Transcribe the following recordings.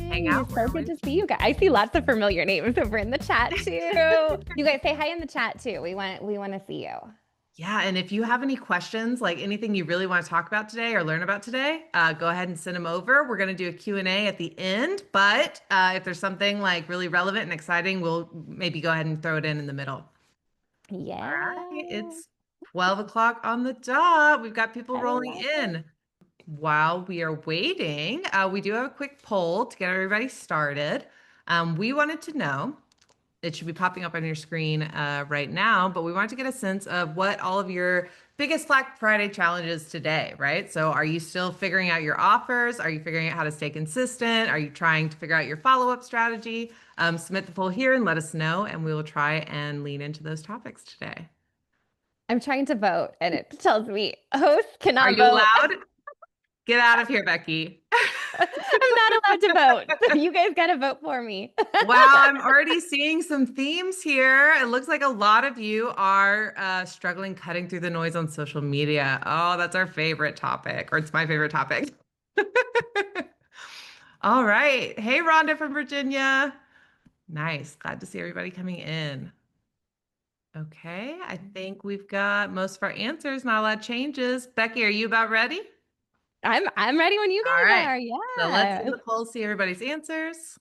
hang out. So good to see you guys. I see lots of familiar names over in the chat too. You guys say hi in the chat too. We want to see you. Yeah, and if you have any questions, like anything you really want to talk about today or learn about today, go ahead and send them over. We're going to do a Q&A at the end, but if there's something like really relevant and exciting, we'll maybe go ahead and throw it in the middle. All Yeah. right, it's 12 o'clock on the dot. We've got people I rolling love it. in. While we are waiting, we do have a quick poll to get everybody started. We wanted to know, it should be popping up on your screen right now, but we wanted to get a sense of what all of your biggest Black Friday challenges today, right? So are you still figuring out your offers? Are you figuring out how to stay consistent? Are you trying to figure out your follow-up strategy? Submit the poll here and let us know, and we will try and lean into those topics today. I'm trying to vote and it tells me host Are cannot you vote. loud? Get out of here, Becky. I'm not allowed to vote. So you guys got to vote for me. Wow, I'm already seeing some themes here. It looks like a lot of you are struggling cutting through the noise on social media. Oh, that's our favorite topic, or it's my favorite topic. All right. Hey, Rhonda from Virginia. Nice. Glad to see everybody coming in. Okay, I think we've got most of our answers, not a lot of changes. Becky, are you about ready? I'm ready when you All guys right. are. So let's Yeah. do the poll, see everybody's answers.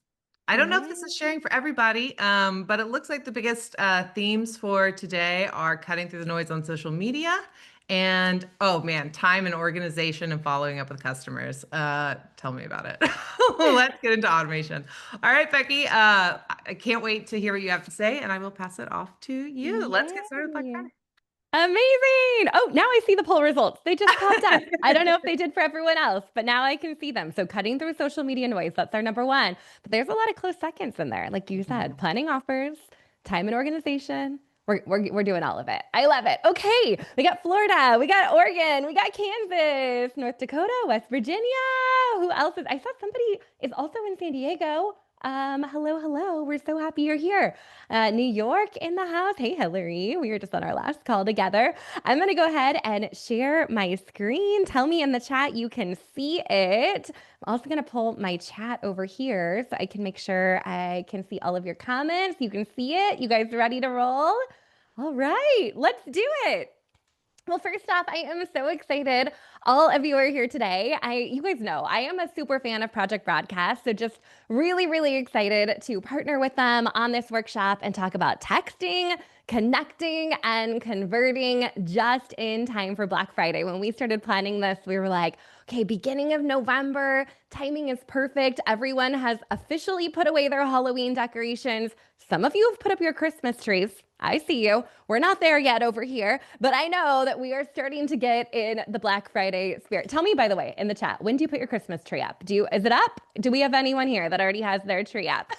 I don't know if this is Yeah. sharing for everybody, but it looks like the biggest themes for today are cutting through the noise on social media and, oh man, time and organization and following up with customers. Tell me about it. Let's get into automation. All right, Becky, I can't wait to hear what you have to say, and I will pass it off to you. Let's get started with Black Yay. Friday. Amazing. Oh, now I see the poll results. They just popped up. I don't know if they did for everyone else, but now I can see them. So cutting through social media noise, that's our number one. But there's a lot of close seconds in there. Like you said, Mhm. planning offers, time and organization. We're doing all of it. I love it. Okay. We got Florida. We got Oregon. We got Kansas, North Dakota, West Virginia. Who else is? I saw somebody is also in San Diego. Hello, hello. We're so happy you're here. New York in the house. Hey, Hillary. We were just on our last call together. I'm going to go ahead and share my screen. Tell me in the chat you can see it. I'm also going to pull my chat over here so I can make sure I can see all of your comments. You can see it. You guys ready to roll? All right, let's do it. Well, first off, I am so excited. All of you are here today. You guys know I am a super fan of Project Broadcast, so just really, really excited to partner with them on this workshop and talk about texting, connecting, and converting just in time for Black Friday. When we started planning this, we were like, okay, beginning of November, timing is perfect. Everyone has officially put away their Halloween decorations. Some of you have put up your Christmas trees. I see you. We're not there yet over here, but I know that we are starting to get in the Black Friday spirit. Tell me, by the way, in the chat, when do you put your Christmas tree up? Is it up? Do we have anyone here that already has their tree up?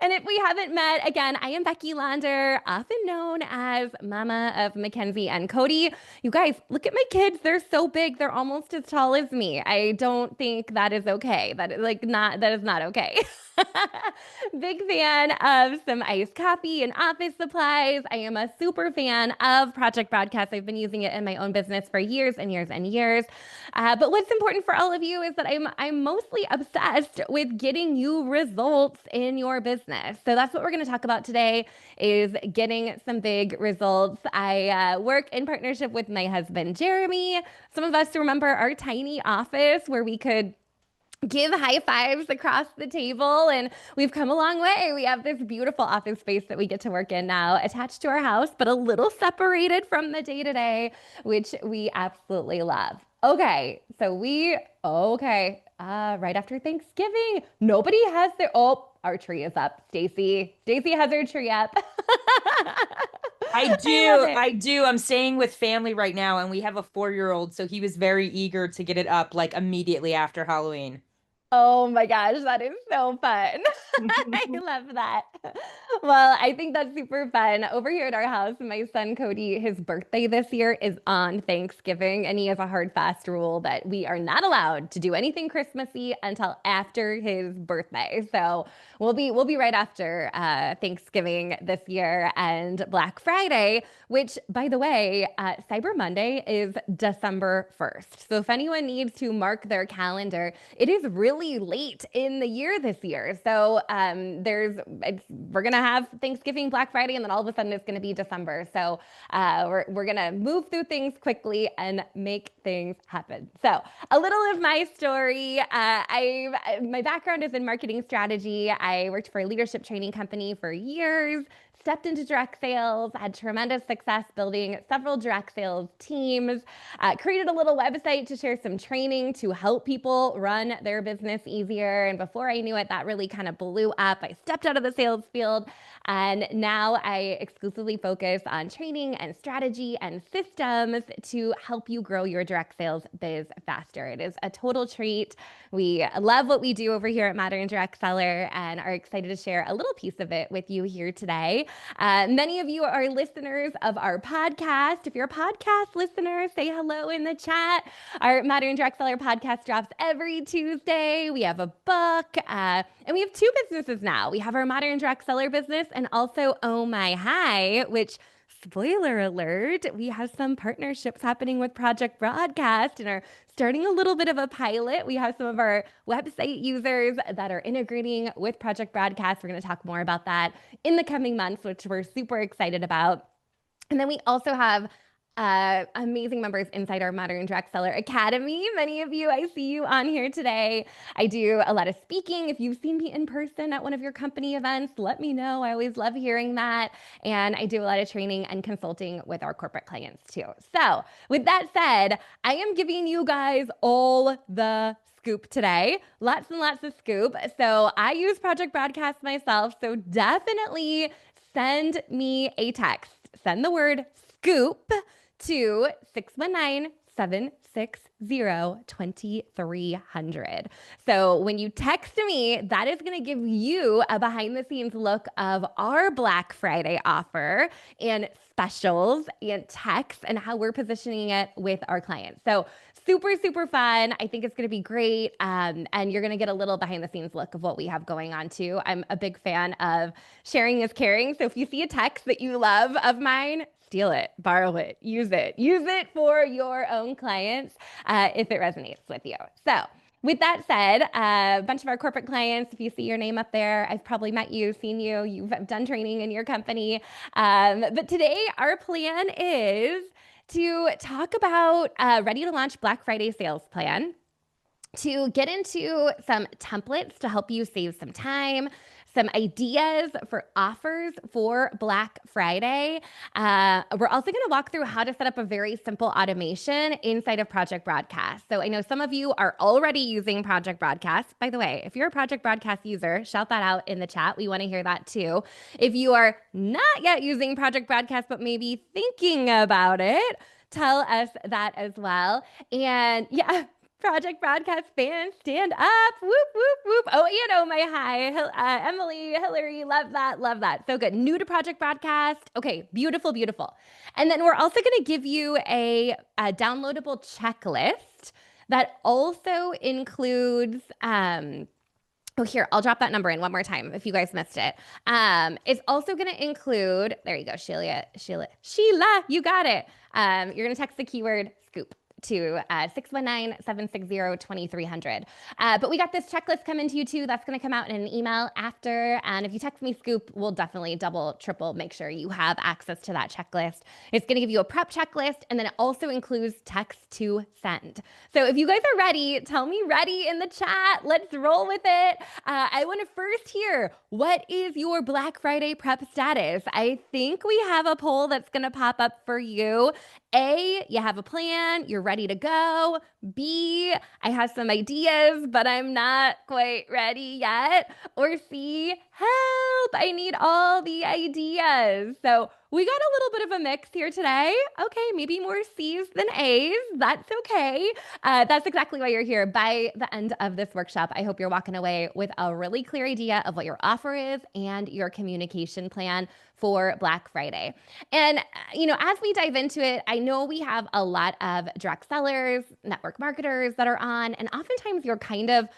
And if we haven't met, again, I am Becky Launder, often known as Mama of Mackenzie and Cody. You guys, look at my kids. They're so big. They're almost as tall as me. I don't think that is okay. That is not okay. Big fan of some iced coffee and office supplies. I am a super fan of Project Broadcast. I've been using it in my own business for years and years and years. But what's important for all of you is that I'm mostly obsessed with getting you results in your business. So that's what we're going to talk about today is getting some big results. I work in partnership with my husband, Jeremy. Some of us remember our tiny office where we could give high fives across the table, and we've come a long way. We have this beautiful office space that we get to work in now, attached to our house, but a little separated from the day to day, which we absolutely love. Right after Thanksgiving, nobody has our tree is up. Stacy has her tree up. I I love do. it. I do. I'm staying with family right now, and we have a 4-year-old, so he was very eager to get it up like immediately after Halloween. Oh my gosh, that is so fun. I love that. Well, I think that's super fun. Over here at our house, my son Cody, his birthday this year is on Thanksgiving, and he has a hard, fast rule that we are not allowed to do anything Christmassy until after his birthday. So we'll be right after Thanksgiving this year and Black Friday, which, by the way, Cyber Monday is December 1st. So if anyone needs to mark their calendar, it is really really late in the year this year. So we're gonna have Thanksgiving, Black Friday, and then all of a sudden it's gonna be December. So we're gonna move through things quickly and make things happen. So a little of my story. My background is in marketing strategy. I worked for a leadership training company for years, stepped into direct sales, had tremendous success building several direct sales teams, created a little website to share some training to help people run their business easier. And before I knew it, that really kind of blew up. I stepped out of the sales field, and now I exclusively focus on training and strategy and systems to help you grow your direct sales biz faster. It is a total treat. We love what we do over here at Modern Direct Seller and are excited to share a little piece of it with you here today. Many of you are listeners of our podcast. If you're a podcast listener, say hello in the chat. Our Modern Direct Seller podcast drops every Tuesday. We have a book, and we have two businesses now. We have our Modern Direct Seller business and also Oh My High, which, spoiler alert, we have some partnerships happening with Project Broadcast and are starting a little bit of a pilot. We have some of our website users that are integrating with Project Broadcast. We're going to talk more about that in the coming months, which we're super excited about. And then we also have amazing members inside our Modern Direct Seller Academy. Many of you, I see you on here today. I do a lot of speaking. If you've seen me in person at one of your company events, let me know. I always love hearing that. And I do a lot of training and consulting with our corporate clients too. So with that said, I am giving you guys all the scoop today. Lots and lots of scoop. So I use Project Broadcast myself. So definitely send me a text. Send the word scoop to 619-760-2300. So when you text me, that is going to give you a behind the scenes look of our Black Friday offer and specials and texts and how we're positioning it with our clients. So super, super fun. I think it's going to be great. And you're going to get a little behind the scenes look of what we have going on too. I'm a big fan of sharing is caring. So if you see a text that you love of mine, steal it, borrow it, use it for your own clients if it resonates with you. So with that said, a bunch of our corporate clients, if you see your name up there, I've probably met you, seen you, you've done training in your company. But today our plan is to talk about ready to launch Black Friday sales plan, to get into some templates to help you save some time, some ideas for offers for Black Friday. We're also going to walk through how to set up a very simple automation inside of Project Broadcast. So I know some of you are already using Project Broadcast. By the way, if you're a Project Broadcast user, shout that out in the chat. We want to hear that too. If you are not yet using Project Broadcast, but maybe thinking about it, tell us that as well. And yeah, Project Broadcast fans, stand up. Whoop, whoop, whoop. Oh, Oh My High. Emily, Hillary, love that, love that. So good. New to Project Broadcast. Okay, beautiful, beautiful. And then we're also going to give you a downloadable checklist that also includes, oh, here, I'll drop that number in one more time if you guys missed it. It's also going to include, there you go, Sheila, you got it. You're going to text the keyword scoop to 619-760-2300. But we got this checklist coming to you too. That's going to come out in an email after. And if you text me scoop, we'll definitely double, triple make sure you have access to that checklist. It's going to give you a prep checklist, and then it also includes text to send. So if you guys are ready, tell me ready in the chat. Let's roll with it. I want to first hear, what is your Black Friday prep status? I think we have a poll that's going to pop up for you. A, you have a plan, you're ready to go. B, I have some ideas, but I'm not quite ready yet. Or C, help, I need all the ideas. So we got a little bit of a mix here today. Okay, maybe more C's than A's. That's okay. That's exactly why you're here. By the end of this workshop, I hope you're walking away with a really clear idea of what your offer is and your communication plan for Black Friday. And, as we dive into it, I know we have a lot of direct sellers, network marketers that are on, and oftentimes you're kind of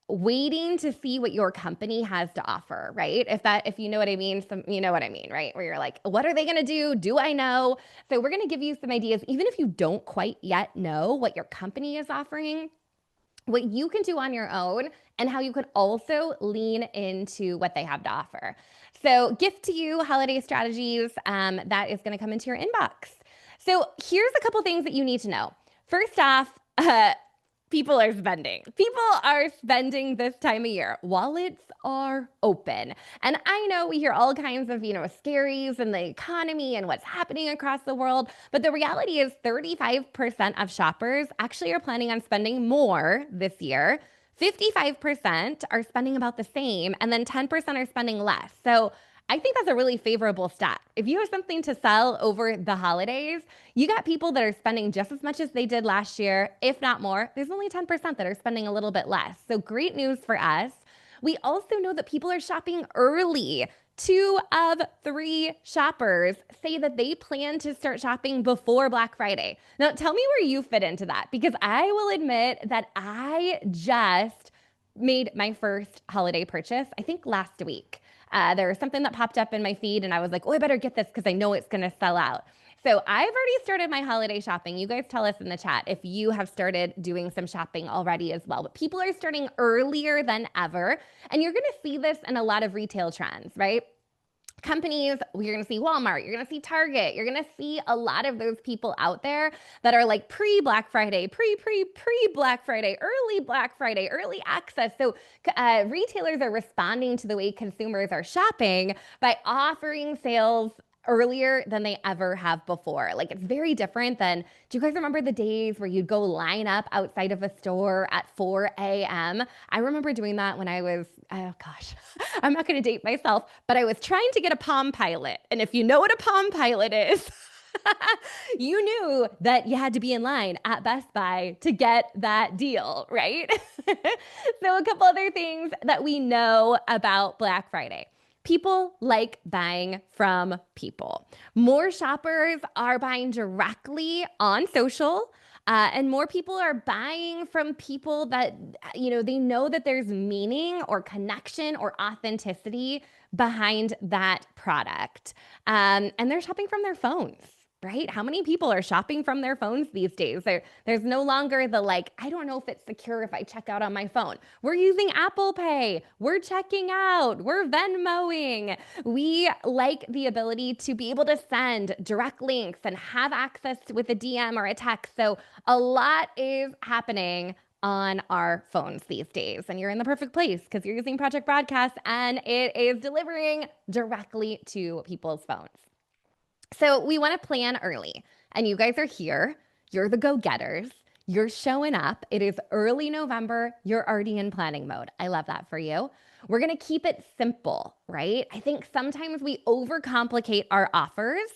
waiting to see what your company has to offer, right? If you know what I mean, you know what I mean, right? Where you're like, what are they going to do? Do I know? So we're going to give you some ideas, even if you don't quite yet know what your company is offering. what you can do on your own, and how you could also lean into what they have to offer. So, gift to you holiday strategies that is going to come into your inbox. So, here's a couple things that you need to know. First off, people are spending. People are spending this time of year. Wallets are open. And I know we hear all kinds of, scaries and the economy and what's happening across the world. But the reality is 35% of shoppers actually are planning on spending more this year. 55% are spending about the same, and then 10% are spending less. So I think that's a really favorable stat. If you have something to sell over the holidays, you got people that are spending just as much as they did last year, if not more. There's only 10% that are spending a little bit less. So great news for us. We also know that people are shopping early. 2 of 3 shoppers say that they plan to start shopping before Black Friday. Now, tell me where you fit into that, because I will admit that I just made my first holiday purchase, I think last week. There was something that popped up in my feed, and I was like, oh, I better get this because I know it's going to sell out. So I've already started my holiday shopping. You guys tell us in the chat if you have started doing some shopping already as well. But people are starting earlier than ever. And you're going to see this in a lot of retail trends, right? Companies, you're going to see Walmart, you're going to see Target, you're going to see a lot of those people out there that are like pre-Black Friday, pre-Black Friday, early Black Friday, early access. So retailers are responding to the way consumers are shopping by offering sales earlier than they ever have before. Like, it's very different than, do you guys remember the days where you'd go line up outside of a store at 4 a.m.? I remember doing that when I was, oh gosh, I'm not going to date myself, but I was trying to get a Palm Pilot. And if you know what a Palm Pilot is, you knew that you had to be in line at Best Buy to get that deal, right? So a couple other things that we know about Black Friday. People like buying from people. More shoppers are buying directly on social. And more people are buying from people that, they know that there's meaning or connection or authenticity behind that product. And they're shopping from their phones. Right? How many people are shopping from their phones these days? There's no longer the I don't know if it's secure if I check out on my phone. We're using Apple Pay. We're checking out. We're Venmoing. We like the ability to be able to send direct links and have access with a DM or a text. So a lot is happening on our phones these days. And you're in the perfect place because you're using Project Broadcast and it is delivering directly to people's phones. So we want to plan early, and you guys are here. You're the go-getters. You're showing up. It is early November. You're already in planning mode. I love that for you. We're going to keep it simple, right? I think sometimes we overcomplicate our offers,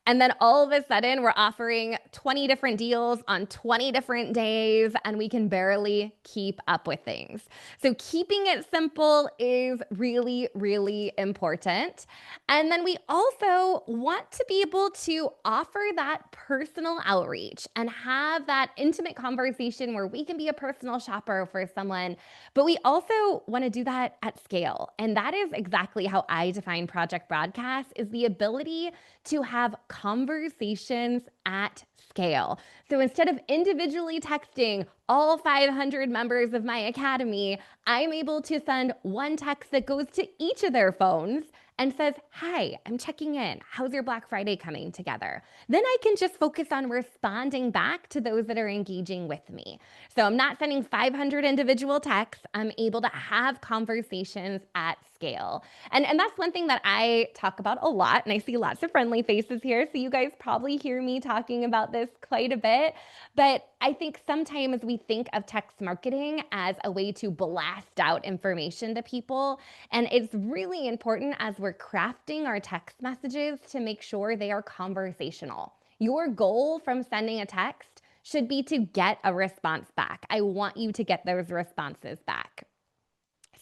and then all of a sudden we're offering 20 different deals on 20 different days, and we can barely keep up with things. So keeping it simple is really, really important. And then we also want to be able to offer that personal outreach and have that intimate conversation where we can be a personal shopper for someone, but we also want to do that at scale. And that is exactly how I define Project Broadcast, is the ability to have conversations at scale. So instead of individually texting all 500 members of my academy, I'm able to send one text that goes to each of their phones and says, hi, I'm checking in. How's your Black Friday coming together? Then I can just focus on responding back to those that are engaging with me. So I'm not sending 500 individual texts. I'm able to have conversations at scale. And that's one thing that I talk about a lot. And I see lots of friendly faces here. So you guys probably hear me talking about this quite a bit. But I think sometimes we think of text marketing as a way to blast out information to people. And it's really important as we're crafting our text messages to make sure they are conversational. Your goal from sending a text should be to get a response back. I want you to get those responses back.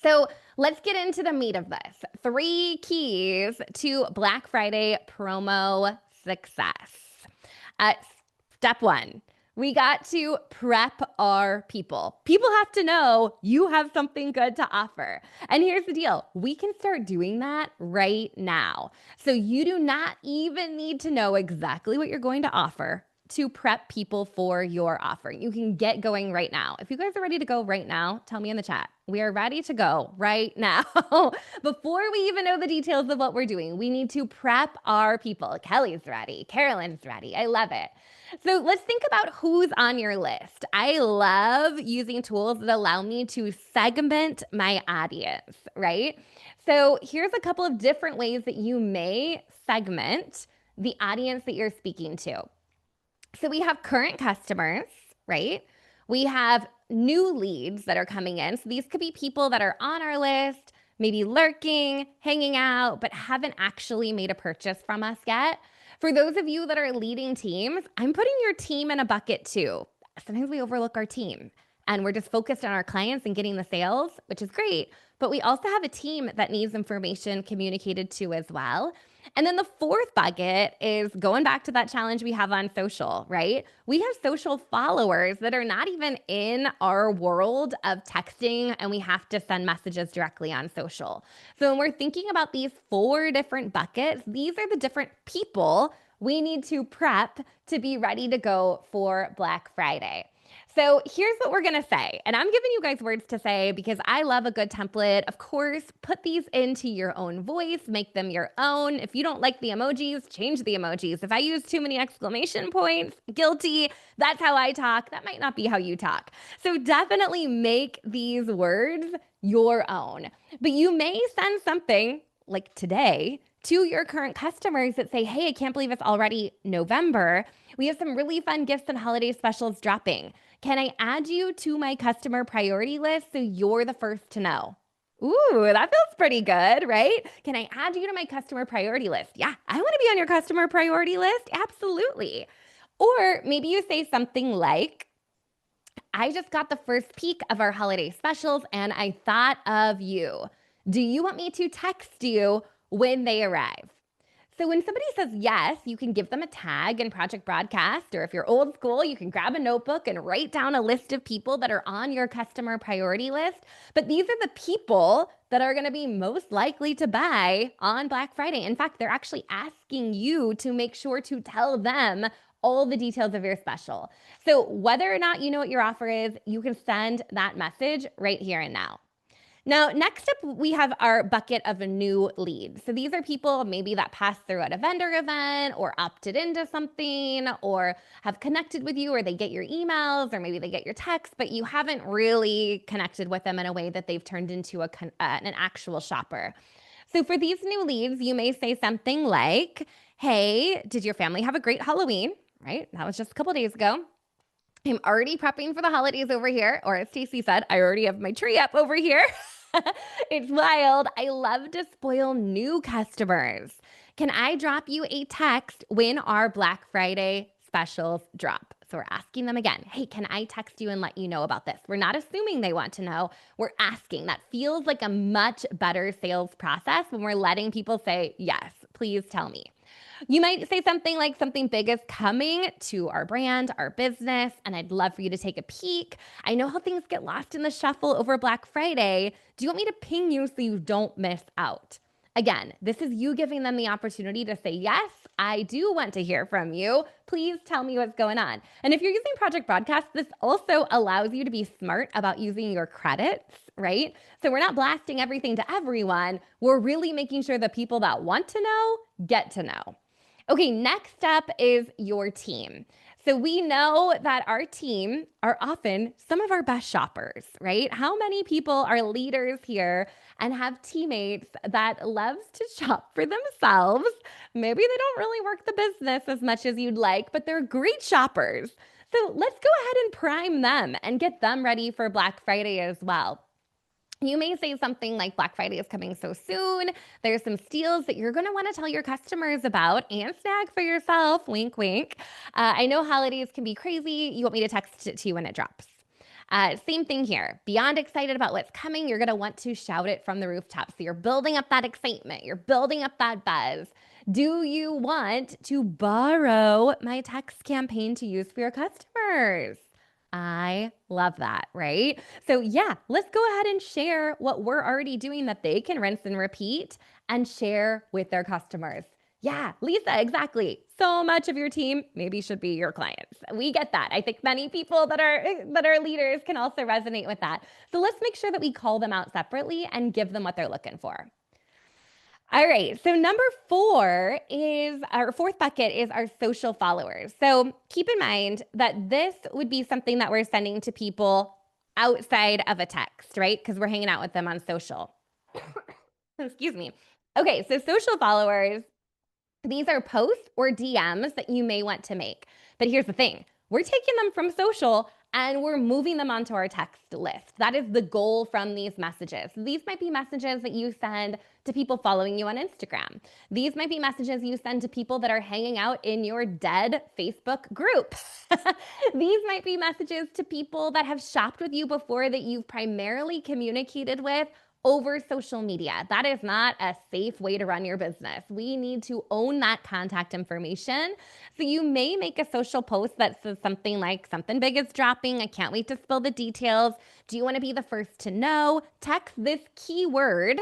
So let's get into the meat of this. 3 keys to Black Friday promo success. Step 1. We got to prep our people. People have to know you have something good to offer. And here's the deal. We can start doing that right now. So you do not even need to know exactly what you're going to offer to prep people for your offer. You can get going right now. If you guys are ready to go right now, tell me in the chat. We are ready to go right now. Before we even know the details of what we're doing, we need to prep our people. Kelly's ready. Carolyn's ready. I love it. So let's think about who's on your list. I love using tools that allow me to segment my audience, right? So here's a couple of different ways that you may segment the audience that you're speaking to. So we have current customers, right? We have new leads that are coming in. So these could be people that are on our list, maybe lurking, hanging out, but haven't actually made a purchase from us yet. For those of you that are leading teams, I'm putting your team in a bucket too. Sometimes we overlook our team and we're just focused on our clients and getting the sales, which is great. But we also have a team that needs information communicated to as well. And then the fourth bucket is going back to that challenge we have on social, right? We have social followers that are not even in our world of texting, and we have to send messages directly on social. So when we're thinking about these 4 different buckets, these are the different people we need to prep to be ready to go for Black Friday. So here's what we're going to say. And I'm giving you guys words to say because I love a good template. Of course, put these into your own voice, make them your own. If you don't like the emojis, change the emojis. If I use too many exclamation points, guilty. That's how I talk. That might not be how you talk. So definitely make these words your own. But you may send something like today to your current customers that say, hey, I can't believe it's already November. We have some really fun gifts and holiday specials dropping. Can I add you to my customer priority list so you're the first to know? Ooh, that feels pretty good, right? Can I add you to my customer priority list? Yeah, I want to be on your customer priority list. Absolutely. Or maybe you say something like, I just got the first peek of our holiday specials and I thought of you. Do you want me to text you when they arrive? So when somebody says yes, you can give them a tag in Project Broadcast, or if you're old school, you can grab a notebook and write down a list of people that are on your customer priority list. But these are the people that are going to be most likely to buy on Black Friday. In fact, they're actually asking you to make sure to tell them all the details of your special. So whether or not you know what your offer is, you can send that message right here and now. Now, next up, we have our bucket of new leads. So these are people maybe that passed through at a vendor event or opted into something or have connected with you, or they get your emails or maybe they get your texts, but you haven't really connected with them in a way that they've turned into an actual shopper. So for these new leads, you may say something like, hey, did your family have a great Halloween? Right? That was just a couple days ago. I'm already prepping for the holidays over here. Or as Stacey said, I already have my tree up over here. It's wild. I love to spoil new customers. Can I drop you a text when our Black Friday specials drop? So we're asking them again, hey, can I text you and let you know about this? We're not assuming they want to know. We're asking. That feels like a much better sales process when we're letting people say, yes, please tell me. You might say something like, something big is coming to our brand, our business, and I'd love for you to take a peek. I know how things get lost in the shuffle over Black Friday. Do you want me to ping you so you don't miss out? Again, this is you giving them the opportunity to say, yes, I do want to hear from you. Please tell me what's going on. And if you're using Project Broadcast, this also allows you to be smart about using your credits, right? So we're not blasting everything to everyone. We're really making sure the people that want to know get to know. Okay, next up is your team. So we know that our team are often some of our best shoppers, right? How many people are leaders here and have teammates that loves to shop for themselves? Maybe they don't really work the business as much as you'd like, but they're great shoppers. So let's go ahead and prime them and get them ready for Black Friday as well. You may say something like, Black Friday is coming so soon. There's some steals that you're going to want to tell your customers about and snag for yourself. Wink, wink. I know holidays can be crazy. You want me to text it to you when it drops. Same thing here. Beyond excited about what's coming, you're going to want to shout it from the rooftops. So you're building up that excitement. You're building up that buzz. Do you want to borrow my text campaign to use for your customers? I love that, right? So yeah, let's go ahead and share what we're already doing that they can rinse and repeat and share with their customers. Yeah, Lisa, exactly. so much of your team maybe should be your clients. We get that. I think many people that are leaders can also resonate with that. So let's make sure that we call them out separately and give them what they're looking for. All right. So number 4 is our fourth bucket is our social followers. So keep in mind that this would be something that we're sending to people outside of a text, right? Because we're hanging out with them on social. Excuse me. Okay. So social followers, these are posts or DMs that you may want to make. But here's the thing. We're taking them from social and we're moving them onto our text list. That is the goal from these messages. These might be messages that you send to people following you on Instagram. These might be messages you send to people that are hanging out in your dead Facebook group. These might be messages to people that have shopped with you before that you've primarily communicated with over social media. That is not a safe way to run your business. We need to own that contact information. So you may make a social post that says something like, something big is dropping. I can't wait to spill the details. Do you want to be the first to know? Text this keyword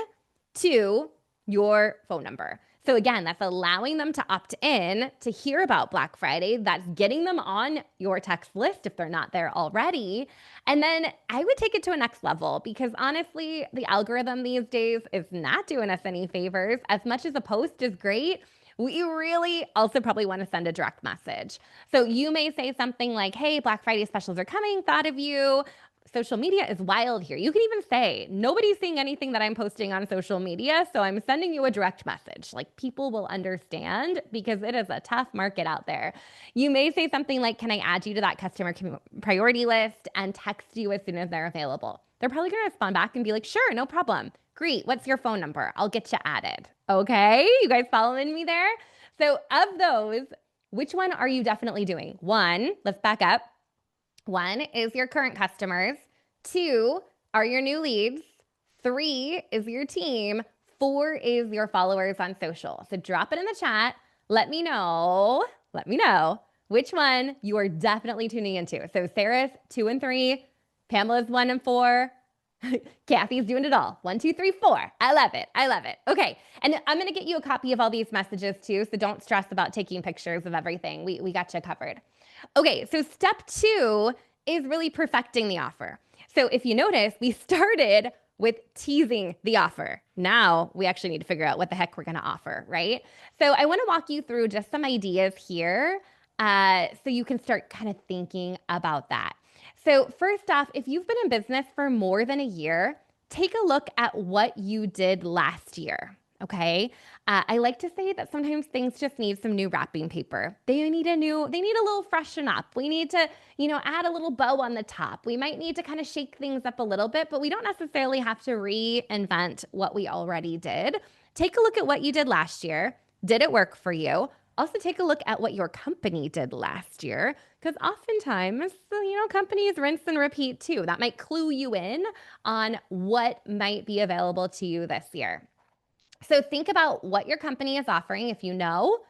to your phone number. So again, that's allowing them to opt in to hear about Black Friday. That's getting them on your text list if they're not there already. And then I would take it to a next level because honestly, the algorithm these days is not doing us any favors. As much as a post is great, we really also probably want to send a direct message. So you may say something like, hey, Black Friday specials are coming, thought of you. Social media is wild here. You can even say, nobody's seeing anything that I'm posting on social media, so I'm sending you a direct message. Like people will understand because it is a tough market out there. You may say something like, can I add you to that customer priority list and text you as soon as they're available? They're probably going to respond back and be like, sure, no problem. Great. What's your phone number? I'll get you added. Okay. You guys following me there? So of those, which one are you definitely doing? 1, let's back up. 1 is your current customers. 2 are your new leads. 3 is your team. 4 is your followers on social. So drop it in the chat. Let me know which one you are definitely tuning into. So Sarah's 2 and 3, Pamela's 1 and 4, Kathy's doing it all. 1, 2, 3, 4. I love it. I love it. Okay. And I'm going to get you a copy of all these messages too. So don't stress about taking pictures of everything. We got you covered. Okay. So step 2 is really perfecting the offer. So if you notice, we started with teasing the offer. Now we actually need to figure out what the heck we're going to offer, right? So I want to walk you through just some ideas here so you can start kind of thinking about that. So first off, if you've been in business for more than a year, take a look at what you did last year. Okay. I like to say that sometimes things just need some new wrapping paper. They need a little freshen up. We need to, add a little bow on the top. We might need to kind of shake things up a little bit, but we don't necessarily have to reinvent what we already did. Take a look at what you did last year. Did it work for you? Also take a look at what your company did last year, because oftentimes, companies rinse and repeat too. That might clue you in on what might be available to you this year. So think about what your company is offering. If you know,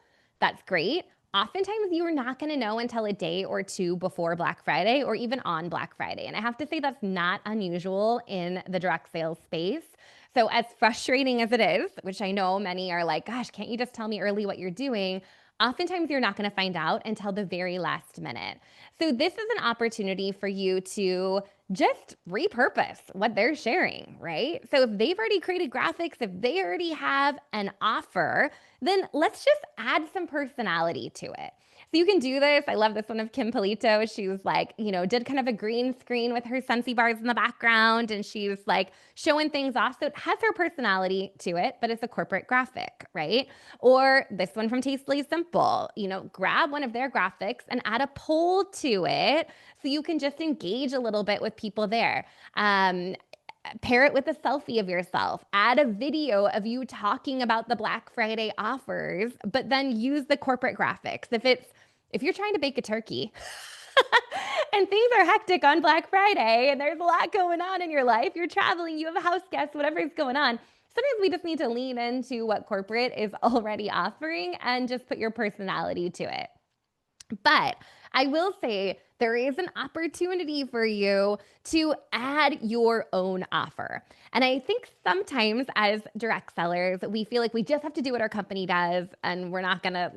that's great. Oftentimes you're not going to know until a day or 2 before Black Friday or even on Black Friday. And I have to say that's not unusual in the direct sales space. So as frustrating as it is, which I know many are like, gosh, can't you just tell me early what you're doing? Oftentimes you're not going to find out until the very last minute. So this is an opportunity for you to just repurpose what they're sharing, right? So if they've already created graphics, if they already have an offer, then let's just add some personality to it. So you can do this. I love this one of Kim Polito. She was like, did kind of a green screen with her Scentsy bars in the background. And she was like showing things off. So it has her personality to it, but it's a corporate graphic, right? Or this one from Tastily Simple, grab one of their graphics and add a poll to it so you can just engage a little bit with people there. Pair it with a selfie of yourself, add a video of you talking about the Black Friday offers, but then use the corporate graphics. If you're trying to bake a turkey and things are hectic on Black Friday and there's a lot going on in your life, you're traveling, you have a house guest, whatever's going on, sometimes we just need to lean into what corporate is already offering and just put your personality to it. But I will say there is an opportunity for you to add your own offer. And I think sometimes as direct sellers, we feel like we just have to do what our company does and we're not going to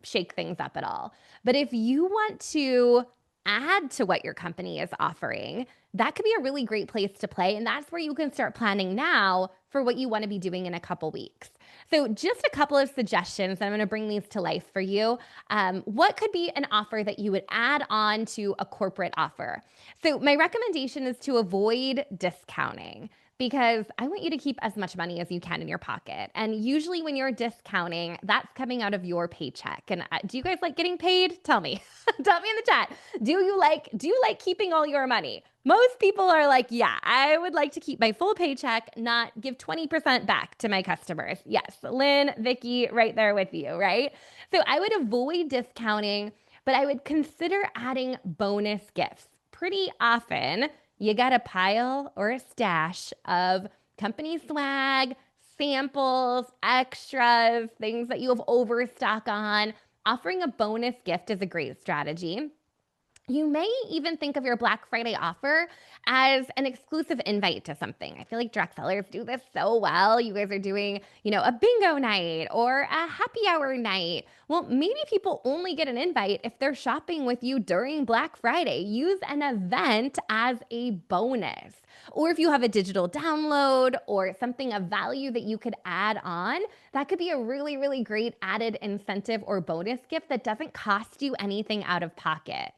shake things up at all. But if you want to add to what your company is offering, that could be a really great place to play. And that's where you can start planning now for what you want to be doing in a couple weeks. So, just a couple of suggestions. I'm going to bring these to life for you. What could be an offer that you would add on to a corporate offer? So, my recommendation is to avoid discounting, because I want you to keep as much money as you can in your pocket. And usually when you're discounting, that's coming out of your paycheck. And do you guys like getting paid? Tell me. Tell me in the chat. Do you like keeping all your money? Most people are like, yeah, I would like to keep my full paycheck, not give 20% back to my customers. Yes, Lynn, Vicky, right there with you, right? So I would avoid discounting, but I would consider adding bonus gifts. Pretty often, you got a pile or a stash of company swag, samples, extras, things that you have overstock on. Offering a bonus gift is a great strategy. You may even think of your Black Friday offer as an exclusive invite to something. I feel like direct sellers do this so well. You guys are doing, a bingo night or a happy hour night. Well, maybe people only get an invite if they're shopping with you during Black Friday. Use an event as a bonus. Or if you have a digital download or something of value that you could add on, that could be a really, really great added incentive or bonus gift that doesn't cost you anything out of pocket.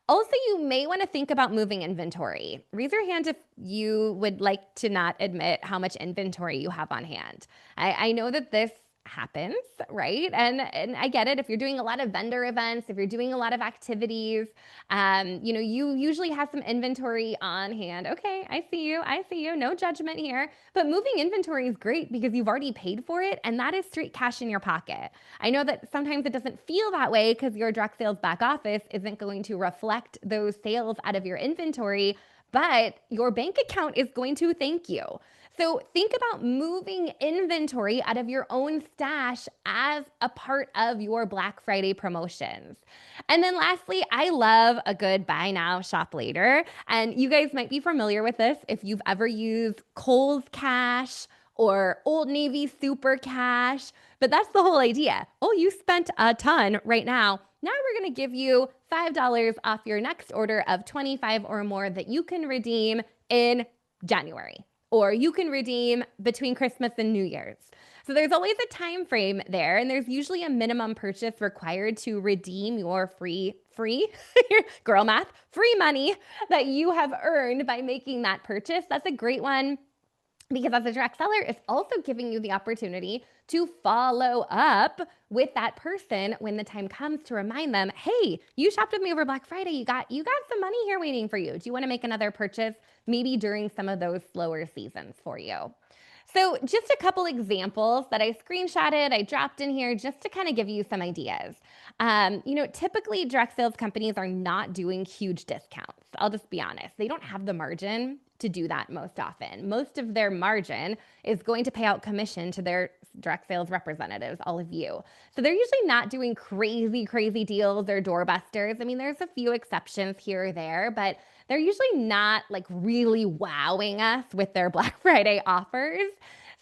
Also, you may want to think about moving inventory. Raise your hand if you would like to not admit how much inventory you have on hand. I know that this happens, right? And I get it. If you're doing a lot of vendor events, if you're doing a lot of activities, you usually have some inventory on hand. Okay, I see you. I see you. No judgment here. But moving inventory is great because you've already paid for it, and that is straight cash in your pocket. I know that sometimes it doesn't feel that way because your direct sales back office isn't going to reflect those sales out of your inventory, but your bank account is going to thank you. So think about moving inventory out of your own stash as a part of your Black Friday promotions. And then lastly, I love a good buy now, shop later. And you guys might be familiar with this if you've ever used Kohl's Cash or Old Navy Super Cash. But that's the whole idea. Oh, you spent a ton right now. Now we're going to give you $5 off your next order of 25 or more that you can redeem in January, or you can redeem between Christmas and New Year's. So there's always a time frame there, and there's usually a minimum purchase required to redeem your free girl math, free money that you have earned by making that purchase. That's a great one, because as a direct seller, it's also giving you the opportunity to follow up with that person when the time comes to remind them, hey, you shopped with me over Black Friday. You got some money here waiting for you. Do you want to make another purchase maybe during some of those slower seasons for you? So just a couple examples that I screenshotted, I dropped in here just to kind of give you some ideas. Typically direct sales companies are not doing huge discounts. I'll just be honest. They don't have the margin to do that most often. Most of their margin is going to pay out commission to their direct sales representatives, all of you. So they're usually not doing crazy deals or doorbusters. I mean, there's a few exceptions here or there, but they're usually not like really wowing us with their Black Friday offers.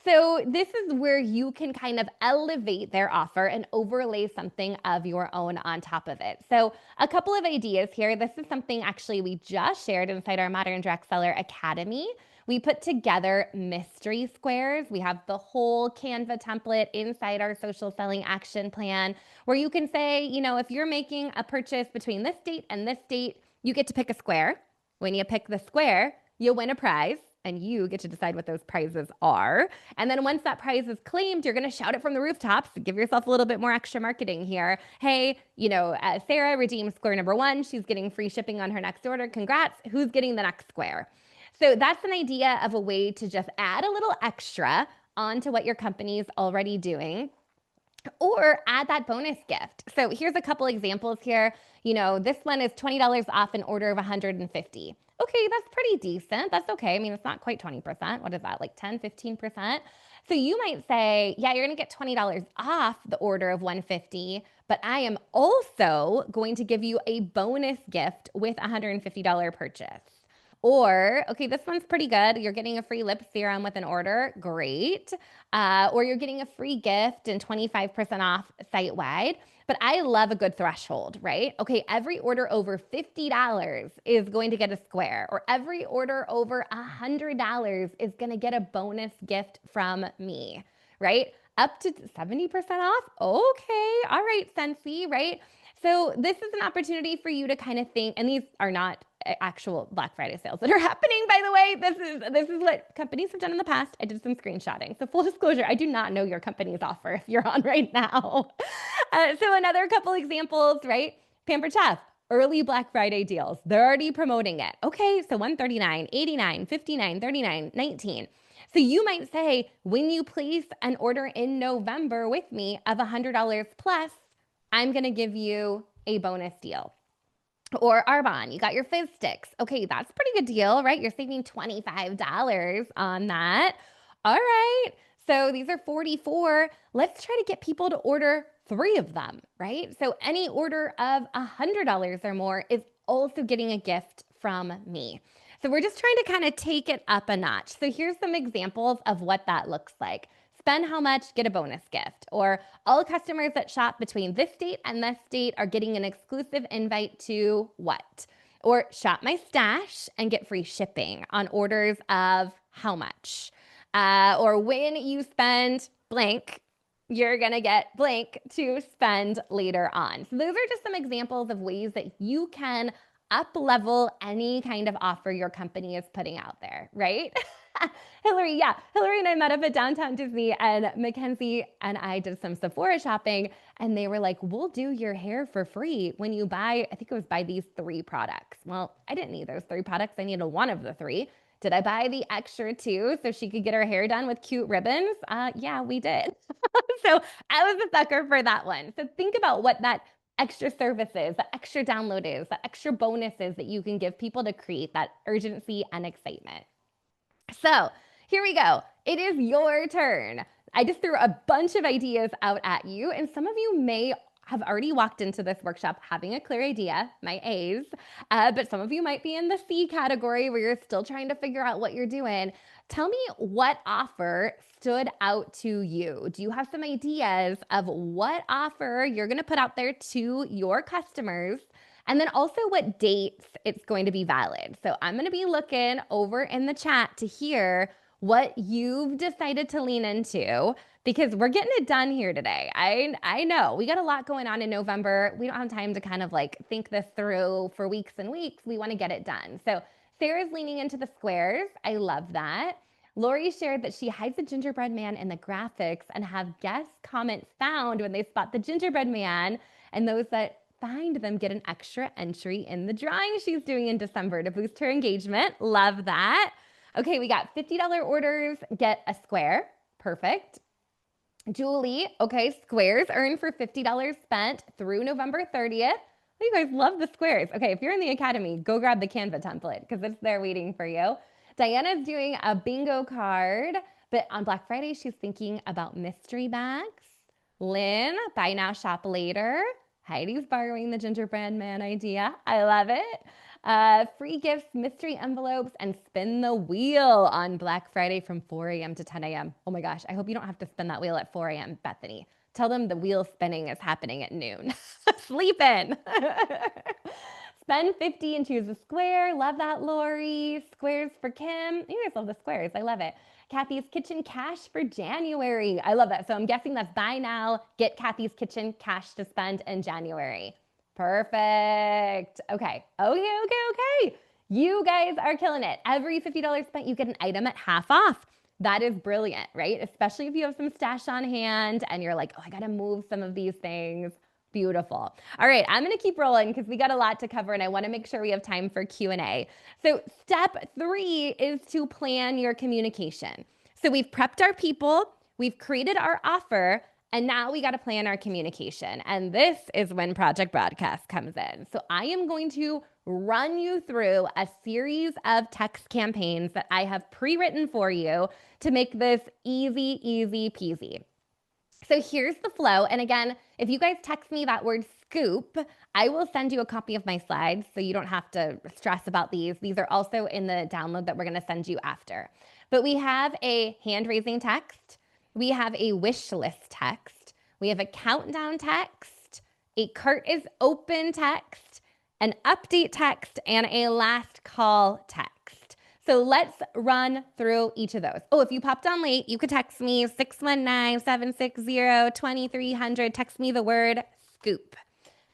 So this is where you can kind of elevate their offer and overlay something of your own on top of it. So a couple of ideas here. This is something actually we just shared inside our Modern Direct Seller Academy. We put together mystery squares. We have the whole Canva template inside our social selling action plan, where you can say, if you're making a purchase between this date and this date, you get to pick a square. When you pick the square, you win a prize, and you get to decide what those prizes are. And then once that prize is claimed, you're going to shout it from the rooftops. Give yourself a little bit more extra marketing here. Hey, Sarah redeemed square number 1. She's getting free shipping on her next order. Congrats. Who's getting the next square? So that's an idea of a way to just add a little extra onto what your company is already doing, or add that bonus gift. So here's a couple examples here. This one is $20 off an order of 150. Okay, that's pretty decent. That's okay. I mean, it's not quite 20%. What is that, like 10, 15%? So you might say, yeah, you're going to get $20 off the order of 150, but I am also going to give you a bonus gift with a $150 purchase. Or, okay, this one's pretty good. You're getting a free lip serum with an order. Great. Or you're getting a free gift and 25% off site-wide. But I love a good threshold, right? Okay, every order over $50 is going to get a square, or every order over $100 is going to get a bonus gift from me, right? Up to 70% off. Okay, all right, Sensi, right? So this is an opportunity for you to kind of think, and these are not actual Black Friday sales that are happening, by the way. This is what companies have done in the past. I did some screenshotting. So full disclosure, I do not know your company's offer if you're on right now. So another couple examples, right? Pampered Chef, early Black Friday deals. They're already promoting it. Okay, so 139, 89, 59, 39, 19. So you might say, when you place an order in November with me of $100 plus, I'm going to give you a bonus deal. Or Arbonne, you got your fizz sticks. Okay, that's a pretty good deal, right? You're saving $25 on that. All right. So these are 44. Let's try to get people to order 3 of them, right? So any order of $100 or more is also getting a gift from me. So we're just trying to kind of take it up a notch. So here's some examples of what that looks like. Spend how much, get a bonus gift. Or all customers that shop between this date and this date are getting an exclusive invite to what? Or shop my stash and get free shipping on orders of how much? Or when you spend blank, you're going to get blank to spend later on. So those are just some examples of ways that you can up level any kind of offer your company is putting out there, right? Hillary and I met up at Downtown Disney, and Mackenzie and I did some Sephora shopping, and they were like, we'll do your hair for free when you buy, I think it was buy these 3 products. Well, I didn't need those 3 products. I needed one of the 3. Did I buy the extra 2 so she could get her hair done with cute ribbons? Yeah, we did. So I was a sucker for that one. So think about what that extra services, the extra download is, the extra bonuses that you can give people to create that urgency and excitement. So here we go. It is your turn. I just threw a bunch of ideas out at you, and some of you may have already walked into this workshop having a clear idea, my A's, but some of you might be in the C category where you're still trying to figure out what you're doing. Tell me what offer stood out to you. Do you have some ideas of what offer you're going to put out there to your customers? And then also what dates it's going to be valid. So I'm going to be looking over in the chat to hear what you've decided to lean into, because we're getting it done here today. I know we got a lot going on in November. We don't have time to kind of like think this through for weeks and weeks. We want to get it done. So Sarah's leaning into the squares. I love that. Lori shared that she hides the gingerbread man in the graphics and have guest comments found when they spot the gingerbread man, and those that find them get an extra entry in the drawing she's doing in December to boost her engagement. Love that. Okay, we got $50 orders, get a square. Perfect. Julie, okay, squares earned for $50 spent through November 30th. You guys love the squares. Okay, if you're in the academy, go grab the Canva template because it's there waiting for you. Diana's doing a bingo card, but on Black Friday, she's thinking about mystery bags. Lynn, buy now, shop later. Heidi's borrowing the gingerbread man idea. I love it. Free gifts, mystery envelopes, and spin the wheel on Black Friday from 4 a.m. to 10 a.m. Oh my gosh, I hope you don't have to spin that wheel at 4 a.m., Bethany. Tell them the wheel spinning is happening at noon. Sleep in. Spend 50 and choose a square. Love that, Lori. Squares for Kim. You guys love the squares. I love it. Kathy's Kitchen cash for January. I love that. So I'm guessing that's buy now, get Kathy's Kitchen cash to spend in January. Perfect. Okay. You guys are killing it. Every $50 spent, you get an item at half off. That is brilliant, right? Especially if you have some stash on hand and you're like, oh, I got to move some of these things. Beautiful. All right, I'm going to keep rolling because we got a lot to cover and I want to make sure we have time for Q&A. So step 3 is to plan your communication. So we've prepped our people, we've created our offer, and now we got to plan our communication. And this is when Project Broadcast comes in. So I am going to run you through a series of text campaigns that I have pre-written for you to make this easy peasy. So here's the flow. And again, if you guys text me that word scoop, I will send you a copy of my slides so you don't have to stress about these. These are also in the download that we're going to send you after. But we have a hand-raising text. We have a wish list text. We have a countdown text. a cart is open text, an update text, and a last call text. So let's run through each of those. Oh, if you popped on late, you could text me 619-760-2300. Text me the word scoop.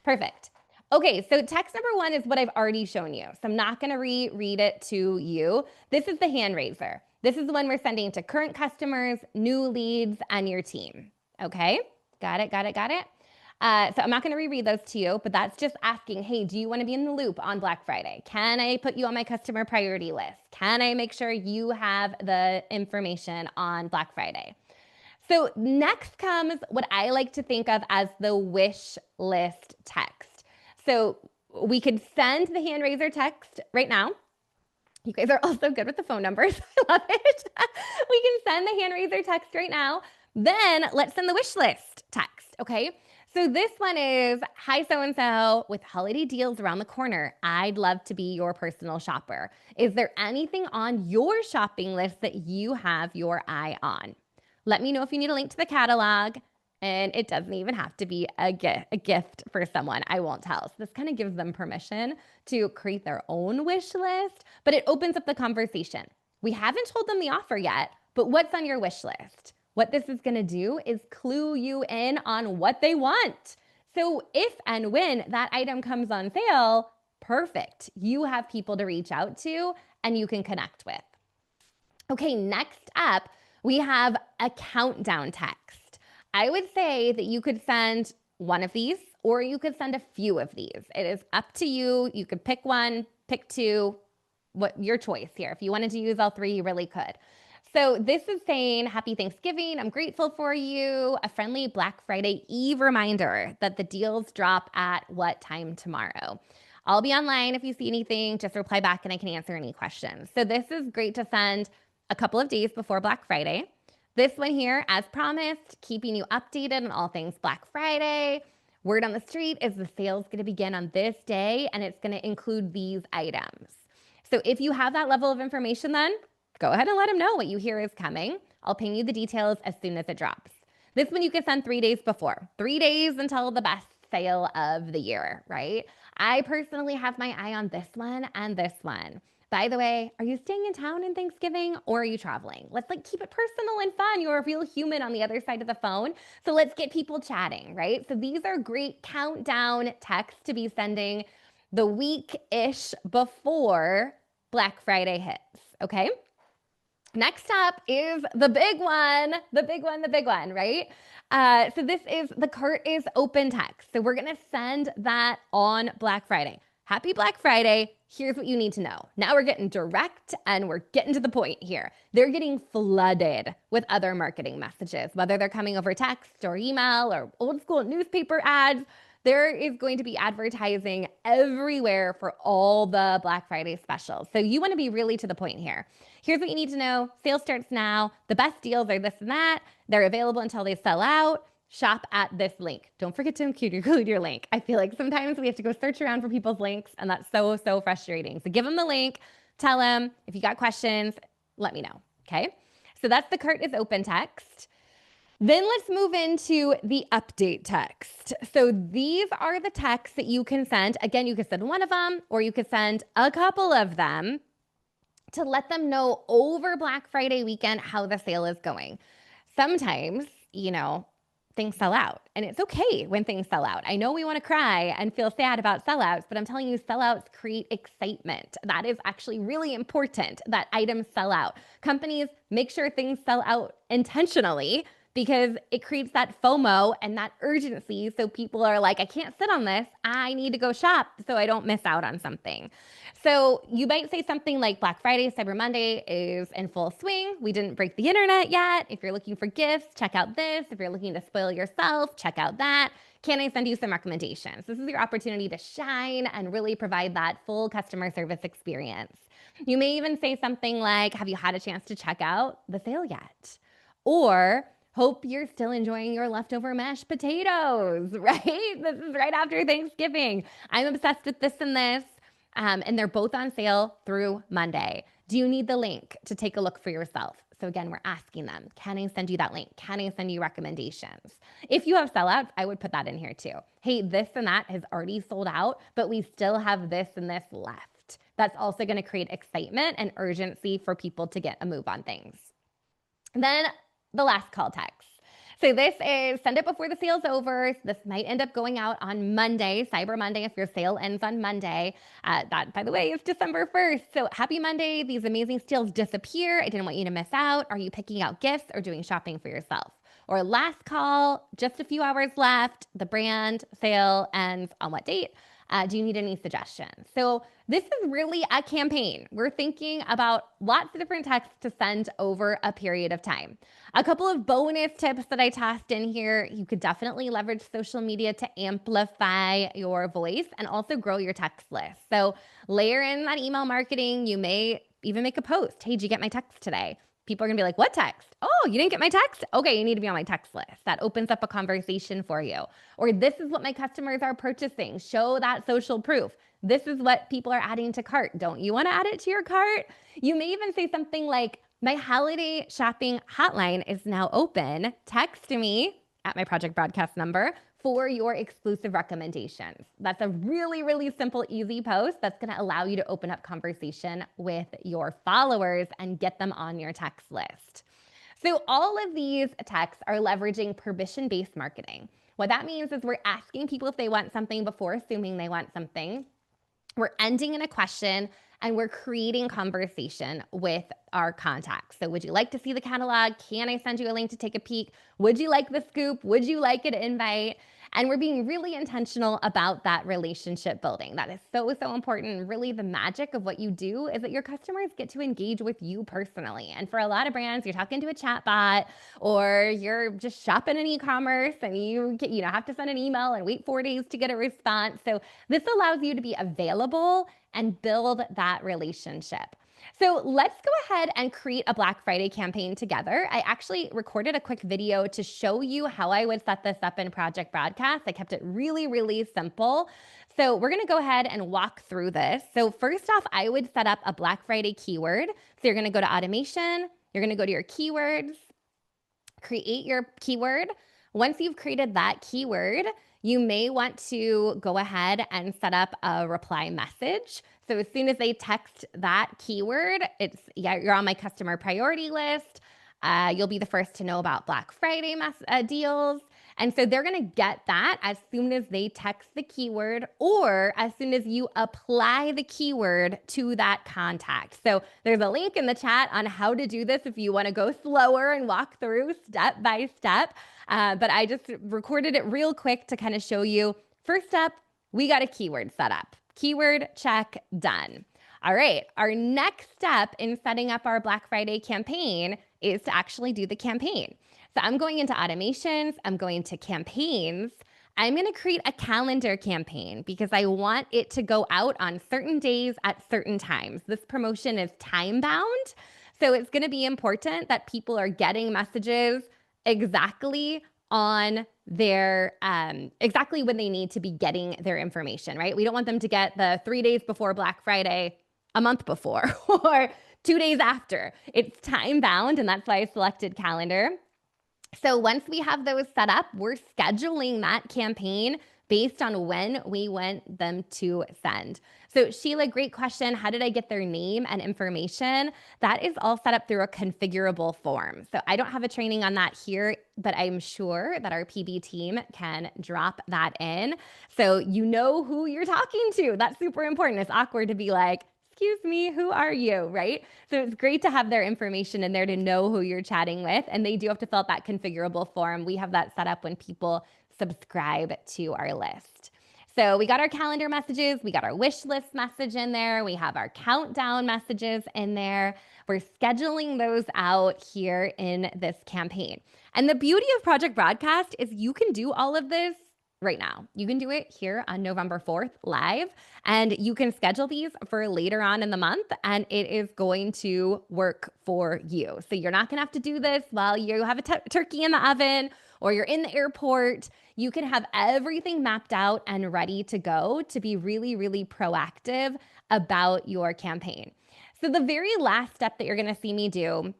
Perfect. Okay, so text number 1 is what I've already shown you. So I'm not going to reread it to you. This is the hand raiser. This is the one we're sending to current customers, new leads, and your team. Okay, got it. So I'm not going to reread those to you, but that's just asking, hey, do you want to be in the loop on Black Friday? Can I put you on my customer priority list? Can I make sure you have the information on Black Friday? So next comes what I like to think of as the wish list text. So we could send the hand raiser text right now. You guys are also good with the phone numbers. I love it. We can send the hand raiser text right now. Then let's send the wish list text, okay? So this one is, hi, so-and-so, with holiday deals around the corner, I'd love to be your personal shopper. Is there anything on your shopping list that you have your eye on? Let me know if you need a link to the catalog. And it doesn't even have to be a gift for someone. I won't tell. So this kind of gives them permission to create their own wish list, but it opens up the conversation. We haven't told them the offer yet, but what's on your wish list? What this is going to do is clue you in on what they want. So if and when that item comes on sale, perfect. You have people to reach out to and you can connect with. Okay, next up, we have a countdown text. I would say that you could send one of these or you could send a few of these. It is up to you. You could pick one, pick two, what your choice here. If you wanted to use all three, you really could. So this is saying, happy Thanksgiving, I'm grateful for you. A friendly Black Friday Eve reminder that the deals drop at what time tomorrow. I'll be online if you see anything, just reply back and I can answer any questions. So this is great to send a couple of days before Black Friday. This one here, as promised, keeping you updated on all things Black Friday. Word on the street is the sale's going to begin on this day, and it's going to include these items. So if you have that level of information, then go ahead and let them know what you hear is coming. I'll ping you the details as soon as it drops. This one you can send 3 days before. 3 days until the best sale of the year, right? I personally have my eye on this one and this one. By the way, are you staying in town in Thanksgiving or are you traveling? Let's keep it personal and fun. You're a real human on the other side of the phone. So let's get people chatting, right? So these are great countdown texts to be sending the week-ish before Black Friday hits, okay? Next up is the big one, right? So this is, the cart is open text. So we're gonna send that on Black Friday. Happy Black Friday. Here's what you need to know. Now we're getting direct and we're getting to the point here. They're getting flooded with other marketing messages, whether they're coming over text or email or old school newspaper ads. There is going to be advertising everywhere for all the Black Friday specials. So you want to be really to the point here. Here's what you need to know. Sale starts now. The best deals are this and that. They're available until they sell out. Shop at this link. Don't forget to include your link. I feel like sometimes we have to go search around for people's links, and that's so frustrating. So give them the link. Tell them if you got questions, let me know. Okay. So that's the cart is open text. Then let's move into the update text. So these are the texts that you can send. Again, you could send one of them or you could send a couple of them to let them know over Black Friday weekend how the sale is going. Sometimes, things sell out, and it's okay when things sell out. I know we want to cry and feel sad about sellouts, but I'm telling you, sellouts create excitement. That is actually really important, that items sell out. Companies make sure things sell out intentionally because it creates that FOMO and that urgency. So people are like, I can't sit on this. I need to go shop so I don't miss out on something. So you might say something like Black Friday, Cyber Monday is in full swing. We didn't break the internet yet. If you're looking for gifts, check out this. If you're looking to spoil yourself, check out that. Can I send you some recommendations? This is your opportunity to shine and really provide that full customer service experience. You may even say something like, have you had a chance to check out the sale yet? Or, hope you're still enjoying your leftover mashed potatoes, right? This is right after Thanksgiving. I'm obsessed with this and this. And they're both on sale through Monday. Do you need the link to take a look for yourself? So again, we're asking them, can I send you that link? Can I send you recommendations? If you have sellouts, I would put that in here too. Hey, this and that has already sold out, but we still have this and this left. That's also going to create excitement and urgency for people to get a move on things. Then the last call text. So this is send it before the sale's over. This might end up going out on Monday, Cyber Monday, if your sale ends on Monday. That, by the way, is December 1st. So happy Monday. These amazing steals disappear. I didn't want you to miss out. Are you picking out gifts or doing shopping for yourself? Or last call, just a few hours left. The brand sale ends on what date? Do you need any suggestions? So this is really a campaign. We're thinking about lots of different texts to send over a period of time. A couple of bonus tips that I tossed in here. You could definitely leverage social media to amplify your voice and also grow your text list. So layer in that email marketing. You may even make a post. Hey, did you get my text today? People are going to be like, what text? Oh, you didn't get my text? Okay, you need to be on my text list. That opens up a conversation for you. Or this is what my customers are purchasing. Show that social proof. This is what people are adding to cart. Don't you want to add it to your cart? You may even say something like, my holiday shopping hotline is now open. Text me at my project broadcast number for your exclusive recommendations. That's a really, really simple, easy post that's going to allow you to open up conversation with your followers and get them on your text list. So all of these texts are leveraging permission-based marketing. What that means is we're asking people if they want something before assuming they want something. We're ending in a question and we're creating conversation with our contacts. So would you like to see the catalog? Can I send you a link to take a peek? Would you like the scoop? Would you like an invite? And we're being really intentional about that relationship building. That is so, so important. Really, the magic of what you do is that your customers get to engage with you personally. And for a lot of brands, you're talking to a chat bot or you're just shopping in e-commerce and you have to send an email and wait 4 days to get a response. So this allows you to be available and build that relationship. So let's go ahead and create a Black Friday campaign together. I actually recorded a quick video to show you how I would set this up in Project Broadcast. I kept it really, really simple. So we're going to go ahead and walk through this. So first off, I would set up a Black Friday keyword. So you're going to go to automation. You're going to go to your keywords, create your keyword. Once you've created that keyword, you may want to go ahead and set up a reply message. So as soon as they text that keyword, you're on my customer priority list. You'll be the first to know about Black Friday deals. And so they're going to get that as soon as they text the keyword or as soon as you apply the keyword to that contact. So there's a link in the chat on how to do this if you want to go slower and walk through step by step. But I just recorded it real quick to kind of show you. First up, we got a keyword set up. Keyword check, done. All right, our next step in setting up our Black Friday campaign is to actually do the campaign. So I'm going into automations, I'm going to campaigns. I'm going to create a calendar campaign because I want it to go out on certain days at certain times. This promotion is time bound. So it's going to be important that people are getting messages exactly on their exactly when they need to be getting their information, right? We don't want them to get the 3 days before Black Friday a month before or 2 days after. It's time bound, and that's why I selected calendar. So once we have those set up, we're scheduling that campaign based on when we want them to send. So Sheila, great question. How did I get their name and information? That is all set up through a configurable form. So I don't have a training on that here, but I'm sure that our PB team can drop that in. So you know who you're talking to. That's super important. It's awkward to be like, excuse me, who are you, right? So it's great to have their information in there to know who you're chatting with. And they do have to fill out that configurable form. We have that set up when people subscribe to our list. So we got our calendar messages, we got our wish list message in there, we have our countdown messages in there. We're scheduling those out here in this campaign. And the beauty of Project Broadcast is you can do all of this right now. You can do it here on November 4th live, and you can schedule these for later on in the month, and it is going to work for you. So you're not gonna have to do this while you have a turkey in the oven or you're in the airport. You can have everything mapped out and ready to go to be really, really proactive about your campaign. So the very last step that you're gonna see me do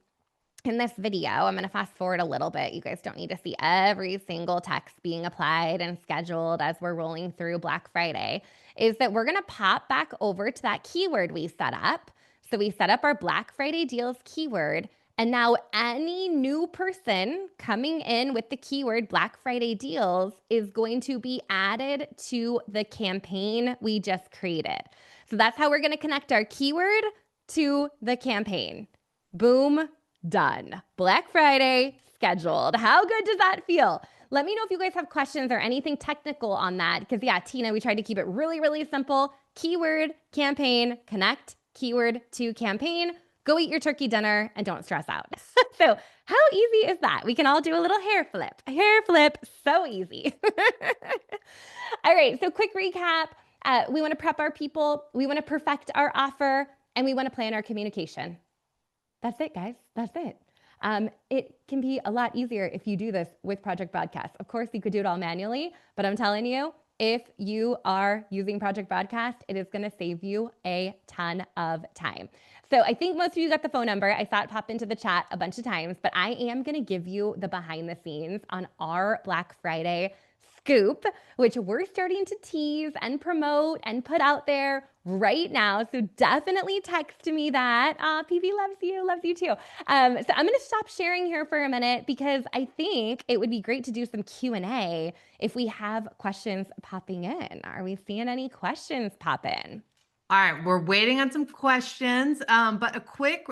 in this video, I'm going to fast forward a little bit. You guys don't need to see every single text being applied and scheduled as we're rolling through Black Friday, is that we're going to pop back over to that keyword we set up. So we set up our Black Friday deals keyword. And now any new person coming in with the keyword Black Friday deals is going to be added to the campaign we just created. So that's how we're going to connect our keyword to the campaign. Boom, done. Black Friday scheduled. How good does that feel? Let me know if you guys have questions or anything technical on that. Because, yeah, Tina, we tried to keep it really, really simple. Keyword, campaign, connect, keyword to campaign. Go eat your turkey dinner and don't stress out. So, how easy is that? We can all do a little hair flip. A hair flip, so easy. All right, so quick recap. We want to prep our people, we want to perfect our offer, and we want to plan our communication. That's it, guys. That's it. It can be a lot easier if you do this with Project Broadcast. Of course, you could do it all manually, but I'm telling you, if you are using Project Broadcast, it is going to save you a ton of time. So I think most of you got the phone number. I saw it pop into the chat a bunch of times, but I am going to give you the behind the scenes on our Black Friday scoop, which we're starting to tease and promote and put out there right now. So definitely text me that. PV loves you too. So I'm going to stop sharing here for a minute because I think it would be great to do some Q&A if we have questions popping in. Are we seeing any questions pop in? All right, we're waiting on some questions, but a quick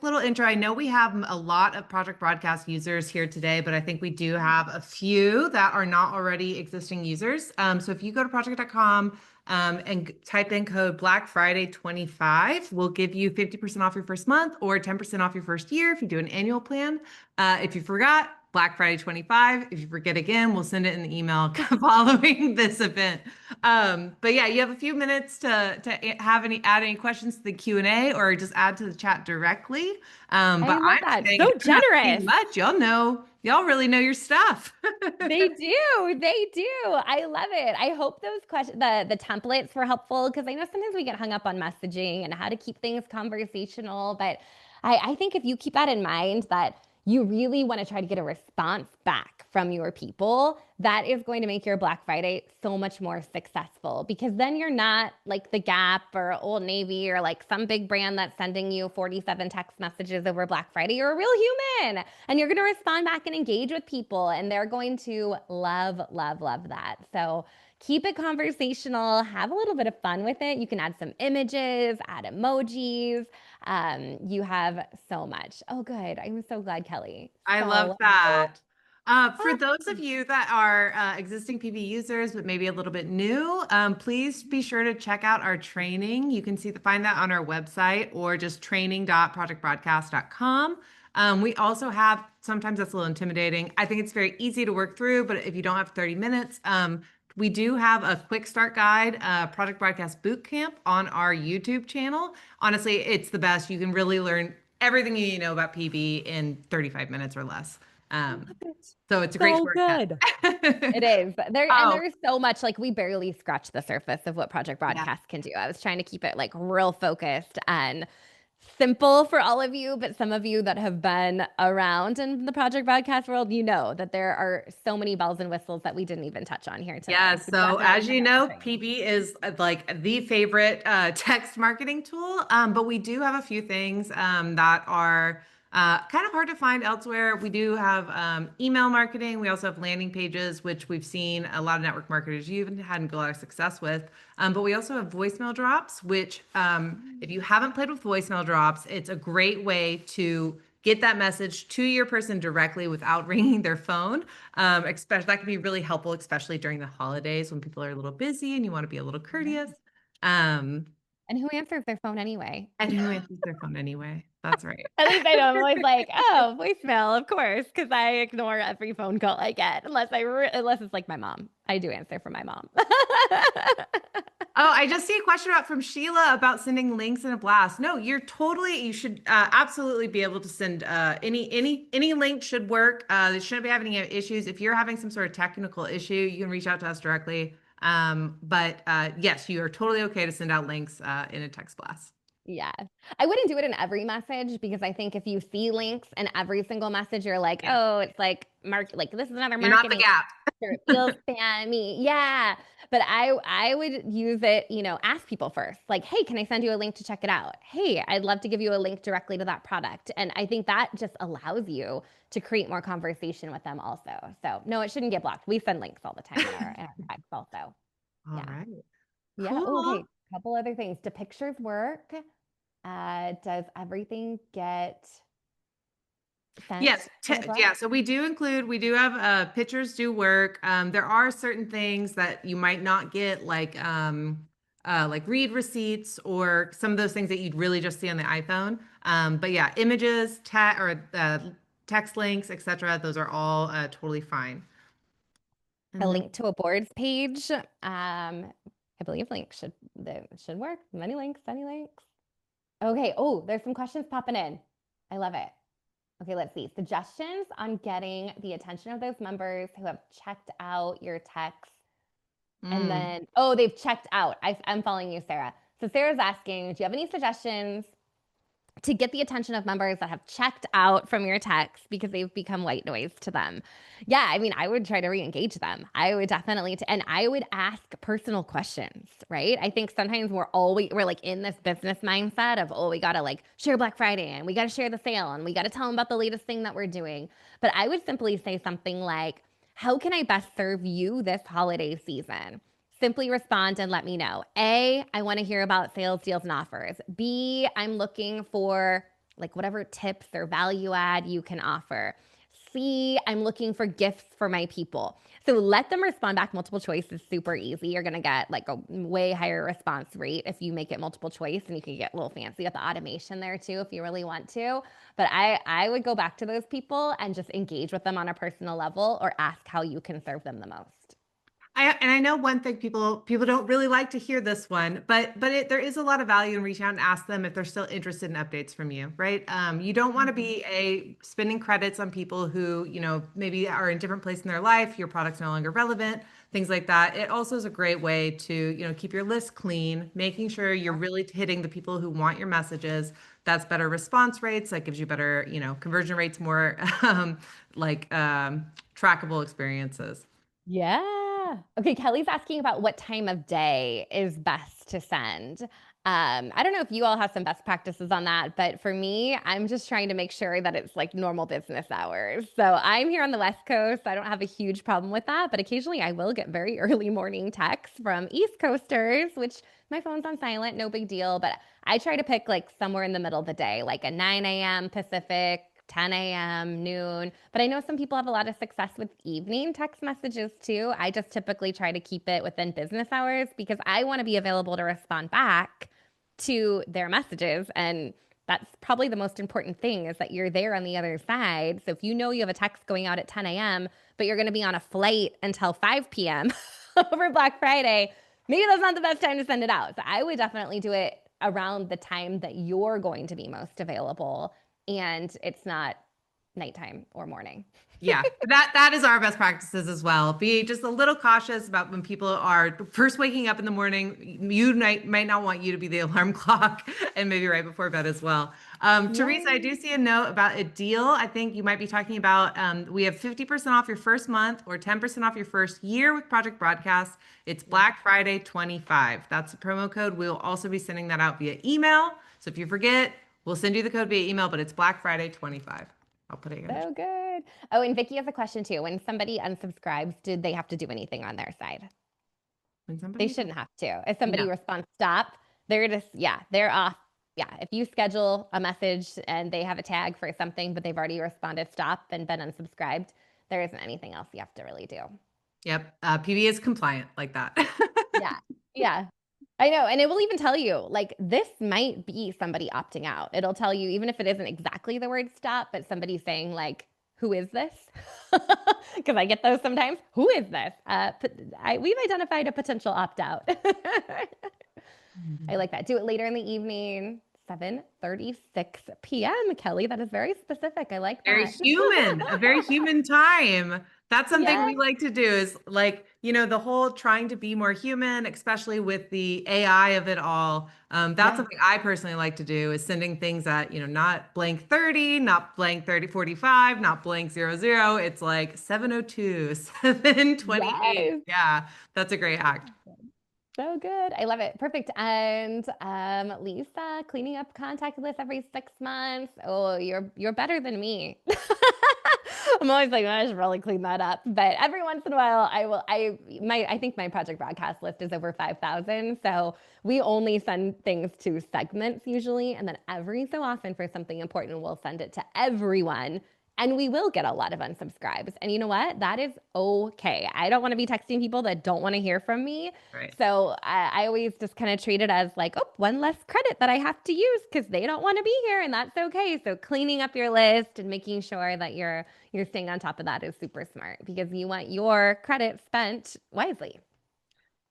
little intro. I know we have a lot of Project Broadcast users here today, but I think we do have a few that are not already existing users. So if you go to project.com and type in code Black Friday 25, we'll give you 50% off your first month or 10% off your first year if you do an annual plan. If you forgot, Black Friday 25. If you forget again, we'll send it in the email following this event. But yeah, you have a few minutes to add any questions to the Q&A or just add to the chat directly. But I love I'm that. saying So you don't have to say generous. much. Y'all really know your stuff. They do. They do. I love it. I hope those questions, the templates were helpful because I know sometimes we get hung up on messaging and how to keep things conversational. But I think if you keep that in mind, that you really want to try to get a response back from your people, that is going to make your Black Friday so much more successful because then you're not like the Gap or Old Navy or like some big brand that's sending you 47 text messages over Black Friday. You're a real human and you're going to respond back and engage with people and they're going to love, love, love that. So keep it conversational, have a little bit of fun with it. You can add some images, add emojis. You have so much. Oh, good. I'm so glad, Kelly. I love So that. For those of you that are existing PB users, but maybe a little bit new, please be sure to check out our training. You can find that on our website or just training.projectbroadcast.com. We also have, sometimes that's a little intimidating. I think it's very easy to work through, but if you don't have 30 minutes, we do have a quick start guide, Project Broadcast Bootcamp on our YouTube channel. Honestly, it's the best. You can really learn everything you need to know about PB in 35 minutes or less. So it's a great so shortcut. good. It is. Oh, There's so much, like we barely scratched the surface of what Project yeah. Broadcast can do. I was trying to keep it like real focused and simple for all of you, but some of you that have been around in the Project Broadcast world, you know that there are so many bells and whistles that we didn't even touch on here today. Yeah, so as you check out know, the training. PB is like the favorite text marketing tool, but we do have a few things that are kind of hard to find elsewhere. We do have email marketing. We also have landing pages, which we've seen a lot of network marketers even hadn't a lot of success with. But we also have voicemail drops, which if you haven't played with voicemail drops, it's a great way to get that message to your person directly without ringing their phone. Especially that can be really helpful, especially during the holidays when people are a little busy and you want to be a little courteous. Um, And who answers their phone anyway? and who answers their phone anyway? That's right. At least I know. I'm always like, oh, voicemail, of course, because I ignore every phone call I get unless unless it's like my mom. I do answer for my mom. Oh, I just see a question from Sheila about sending links in a blast. No, you should absolutely be able to send any link should work. They shouldn't be having any issues. If you're having some sort of technical issue, you can reach out to us directly. But yes, you are totally okay to send out links in a text blast. Yeah. I wouldn't do it in every message because I think if you see links in every single message, you're like, Yeah. oh, it's like like this is another You're not the marketing gap. or it feels spammy. Yeah. But I would use it, ask people first. Like, hey, can I send you a link to check it out? Hey, I'd love to give you a link directly to that product. And I think that just allows you to create more conversation with them also. So no, it shouldn't get blocked. We send links all the time in our text also. All Yeah. right. Yeah. Oh, Cool. okay. Couple other things. Do pictures work? Does everything get sent Yes, in a book? yeah. So we do have pictures do work. There are certain things that you might not get, like read receipts or some of those things that you'd really just see on the iPhone. But yeah, images, text links, etc. Those are all totally fine. A And then link to a boards page. I believe links should work. Many links, any links. Okay. Oh, there's some questions popping in. I love it. Okay, let's see. Suggestions on getting the attention of those members who have checked out your text. And mm. then, oh, they've checked out. I'm following you, Sarah. So Sarah's asking, do you have any suggestions to get the attention of members that have checked out from your text because they've become white noise to them? Yeah, I mean, I would try to re-engage them. I would definitely, and I would ask personal questions, right? I think sometimes we're like in this business mindset of, oh, we gotta like share Black Friday and we gotta share the sale and we gotta tell them about the latest thing that we're doing. But I would simply say something like, how can I best serve you this holiday season? Simply respond and let me know. A, I want to hear about sales, deals, and offers. B, I'm looking for like whatever tips or value add you can offer. C, I'm looking for gifts for my people. So let them respond back. Multiple choice is super easy. You're going to get like a way higher response rate if you make it multiple choice, and you can get a little fancy with the automation there too if you really want to. But I would go back to those people and just engage with them on a personal level or ask how you can serve them the most. I know one thing people don't really like to hear this one, but there is a lot of value in reaching out and ask them if they're still interested in updates from you, right? You don't want to be spending credits on people who, maybe are in different place in their life, your product's no longer relevant, things like that. It also is a great way to, keep your list clean, making sure you're really hitting the people who want your messages. That's better response rates. That gives you better, conversion rates, more trackable experiences. Yeah. Okay, Kelly's asking about what time of day is best to send. I don't know if you all have some best practices on that, but for me, I'm just trying to make sure that it's like normal business hours. So I'm here on the West Coast. I don't have a huge problem with that, but occasionally I will get very early morning texts from East Coasters, which my phone's on silent, no big deal. But I try to pick like somewhere in the middle of the day, like a 9 a.m. Pacific, 10 a.m., noon. But I know some people have a lot of success with evening text messages too. I just typically try to keep it within business hours because I want to be available to respond back to their messages. And that's probably the most important thing is that you're there on the other side. So if you know you have a text going out at 10 a.m., but you're going to be on a flight until 5 p.m. over Black Friday, maybe that's not the best time to send it out. So I would definitely do it around the time that you're going to be most available and it's not nighttime or morning. Yeah, that is our best practices as well. Be just a little cautious about when people are first waking up in the morning. You might not want you to be the alarm clock, and maybe right before bed as well. Teresa, I Yeah. do see a note about a deal. I think you might be talking about. We have 50% off your first month or 10% off your first year with Project Broadcast. It's Black Friday 25. That's the promo code. We'll also be sending that out via email. So if you forget, we'll send you the code via email, but it's Black Friday 25. I'll put it in. So good. Oh, and Vicky has a question too. When somebody unsubscribes, did they have to do anything on their side? When They somebody, shouldn't have to. If somebody no. responds stop, they're just, yeah, they're off. Yeah. If you schedule a message and they have a tag for something, but they've already responded stop and been unsubscribed, there isn't anything else you have to really do. Yep. PV is compliant like that. Yeah. Yeah. I know. And it will even tell you, like, this might be somebody opting out. It'll tell you, even if it isn't exactly the word stop, but somebody saying, like, who is this? Because I get those sometimes. Who is this? We've identified a potential opt out. I like that. Do it later in the evening, 7:36 p.m. Kelly, that is very specific. I like Very that. human, a very human time. That's something Yeah. we like to do is like, the whole trying to be more human, especially with the AI of it all. That's Yeah. something I personally like to do is sending things at, not blank 30, not blank 3045, not blank 00. It's like 702, 728. Yes. Yeah, that's a great hack. So good. I love it. Perfect. And Lisa, cleaning up contact list every 6 months. Oh, you're better than me. I'm always like, I should really clean that up. But every once in a while, I will. I think my project broadcast list is over 5,000. So we only send things to segments usually, and then every so often for something important, we'll send it to everyone. And we will get a lot of unsubscribes. And you know what? That is okay. I don't want to be texting people that don't want to hear from me. Right. So I always just kind of treat it as like, oh, one less credit that I have to use because they don't want to be here, and that's okay. So cleaning up your list and making sure that you're staying on top of that is super smart because you want your credit spent wisely.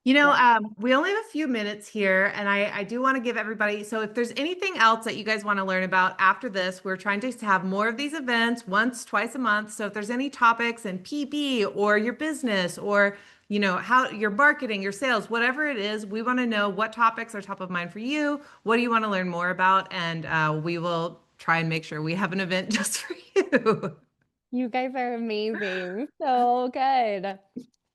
Yeah. We only have a few minutes here, and I do want to give everybody. So, if there's anything else that you guys want to learn about after this, we're trying to have more of these events once, twice a month. So, if there's any topics in PB or your business or how your marketing, your sales, whatever it is, we want to know what topics are top of mind for you. What do you want to learn more about? And we will try and make sure we have an event just for you. You guys are amazing. So good.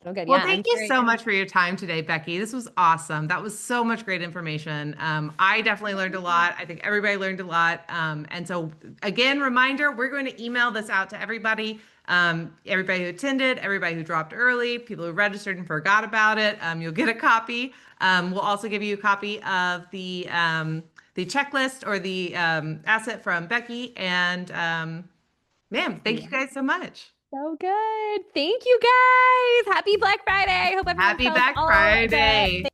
So good. Well, Yeah, thank I'm you sure. so much for your time today, Becky. This was awesome. That was so much great information. I definitely learned a lot. I think everybody learned a lot. And so, again, reminder, we're going to email this out to everybody. Everybody who attended, everybody who dropped early, people who registered and forgot about it. You'll get a copy. We'll also give you a copy of the checklist or the asset from Becky. And ma'am, thank you Yeah. guys so much. So good. Thank you guys. Happy Black Friday. Hope everyone Happy sells Black all of it. Friday.